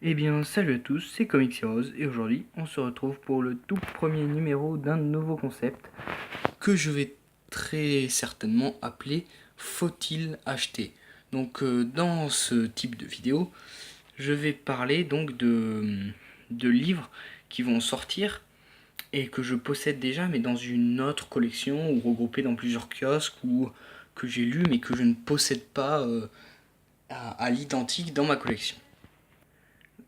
Eh bien, salut à tous, c'est Comics Heroes et aujourd'hui, on se retrouve pour le tout premier numéro d'un nouveau concept que je vais très certainement appeler Faut-il acheter? Donc, dans ce type de vidéo, je vais parler donc de livres qui vont sortir et que je possède déjà, mais dans une autre collection ou regroupés dans plusieurs kiosques ou que j'ai lu mais que je ne possède pas à l'identique dans ma collection.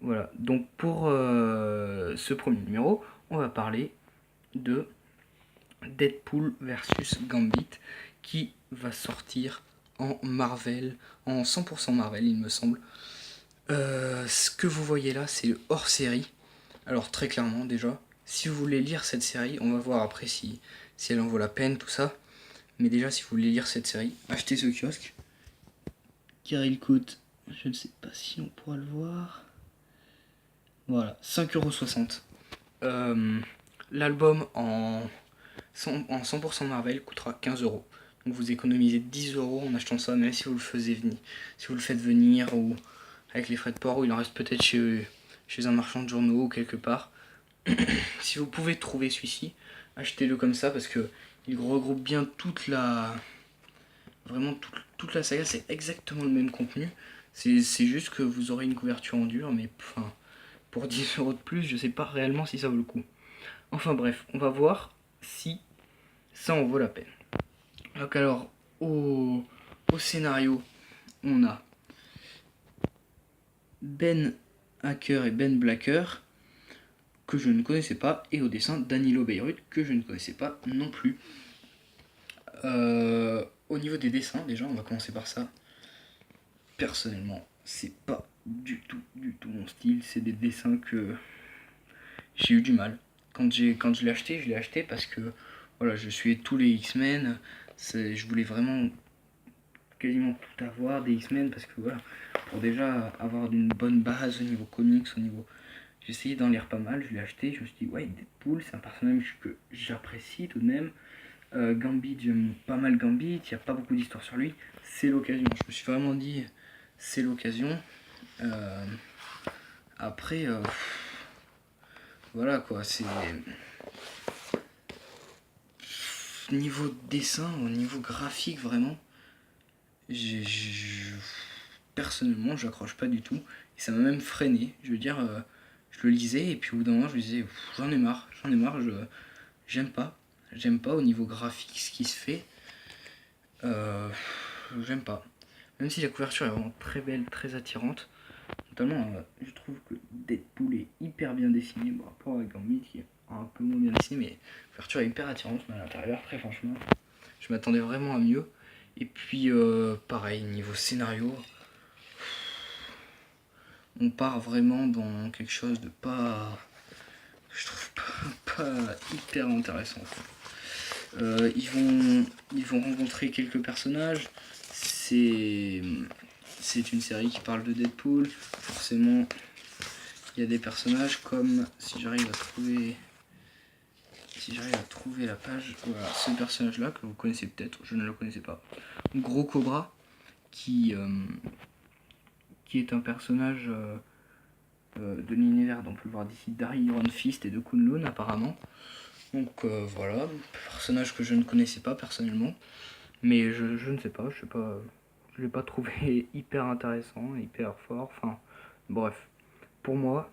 Voilà, donc pour ce premier numéro, on va parler de Deadpool versus Gambit qui va sortir en Marvel, en 100% Marvel il me semble. Ce que vous voyez là, c'est le hors-série. Alors très clairement déjà, si vous voulez lire cette série, on va voir après si elle en vaut la peine, tout ça. Mais déjà, si vous voulez lire cette série, achetez ce kiosque. Car il coûte, je ne sais pas si on pourra le voir. Voilà, 5,60 €. L'album en 100% Marvel coûtera 15 €. Donc vous économisez 10 € en achetant ça, même si vous le faites venir ou avec les frais de port, ou il en reste peut-être chez un marchand de journaux ou quelque part. Si vous pouvez trouver celui-ci, achetez-le comme ça parce que il regroupe bien vraiment toute la saga. C'est exactement le même contenu. C'est juste que vous aurez une couverture en dur, mais enfin, pour 10 € de plus, je sais pas réellement si ça vaut le coup. Enfin bref, on va voir si ça en vaut la peine. Donc alors, au scénario, on a Ben Hacker et Ben Blacker, que je ne connaissais pas, et au dessin Danilo Beirut, que je ne connaissais pas non plus. Au niveau des dessins, déjà, on va commencer par ça. Personnellement, c'est pas du tout mon style. C'est des dessins que j'ai eu du mal. Quand je l'ai acheté parce que voilà, je suis tous les X-Men. Je voulais vraiment quasiment tout avoir des X-Men parce que voilà, pour déjà avoir une bonne base au niveau comics, au niveau. J'ai essayé d'en lire pas mal, je l'ai acheté, je me suis dit ouais, Deadpool, c'est un personnage que j'apprécie tout de même. Gambit, j'aime pas mal Gambit, il n'y a pas beaucoup d'histoire sur lui, c'est l'occasion. Je me suis vraiment dit, c'est l'occasion. Euh, après, voilà quoi, c'est. Niveau dessin, au niveau graphique, vraiment, personnellement, j'accroche pas du tout. Et ça m'a même freiné. Je veux dire, je le lisais et puis au bout d'un moment, je me disais, j'en ai marre, j'aime pas. J'aime pas au niveau graphique ce qui se fait. Euh, J'aime pas. Même si la couverture est vraiment très belle, très attirante. Notamment, je trouve que Deadpool est hyper bien dessiné par rapport à Gambit qui est un peu moins bien dessiné, mais la couverture est hyper attirante, mais à l'intérieur, très franchement, je m'attendais vraiment à mieux. Et puis, pareil, niveau scénario, on part vraiment dans quelque chose de pas. Je trouve pas hyper intéressant. Ils vont rencontrer quelques personnages. C'est une série qui parle de Deadpool. Forcément, il y a des personnages comme, si j'arrive à trouver la page, voilà, ce personnage là que vous connaissez peut-être, je ne le connaissais pas. Gros Cobra, qui est un personnage de l'univers dont on peut le voir d'ici d'Harry Iron Fist et de Kunlun apparemment. Donc voilà, personnage que je ne connaissais pas personnellement, mais je ne sais pas, je l'ai pas trouvé hyper intéressant, hyper fort, enfin bref. Pour moi,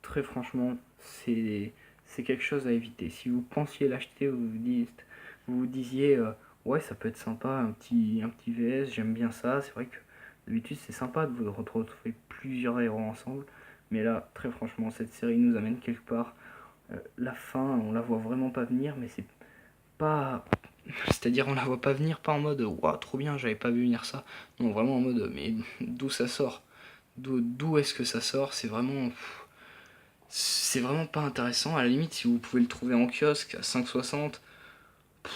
très franchement, c'est quelque chose à éviter. Si vous pensiez l'acheter, vous vous disiez ouais, ça peut être sympa, un petit VS, j'aime bien ça. C'est vrai que d'habitude c'est sympa de vous retrouver plusieurs héros ensemble, mais là, très franchement, cette série nous amène quelque part. La fin, on la voit vraiment pas venir, mais c'est pas. C'est-à-dire, on la voit pas venir, pas en mode waouh, trop bien, j'avais pas vu venir ça. Non, vraiment en mode mais d'où ça sort? D'où est-ce que ça sort? C'est vraiment pas intéressant. À la limite, si vous pouvez le trouver en kiosque à 5,60,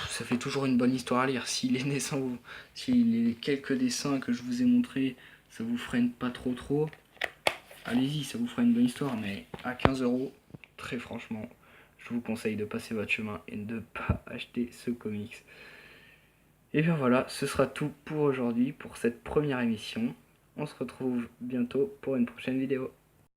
ça fait toujours une bonne histoire à lire. Si les quelques dessins que je vous ai montrés, ça vous freine pas trop, allez-y, ça vous fera une bonne histoire. Mais à 15 €, très franchement, je vous conseille de passer votre chemin et de ne pas acheter ce comics. Et bien voilà, ce sera tout pour aujourd'hui, pour cette première émission. On se retrouve bientôt pour une prochaine vidéo.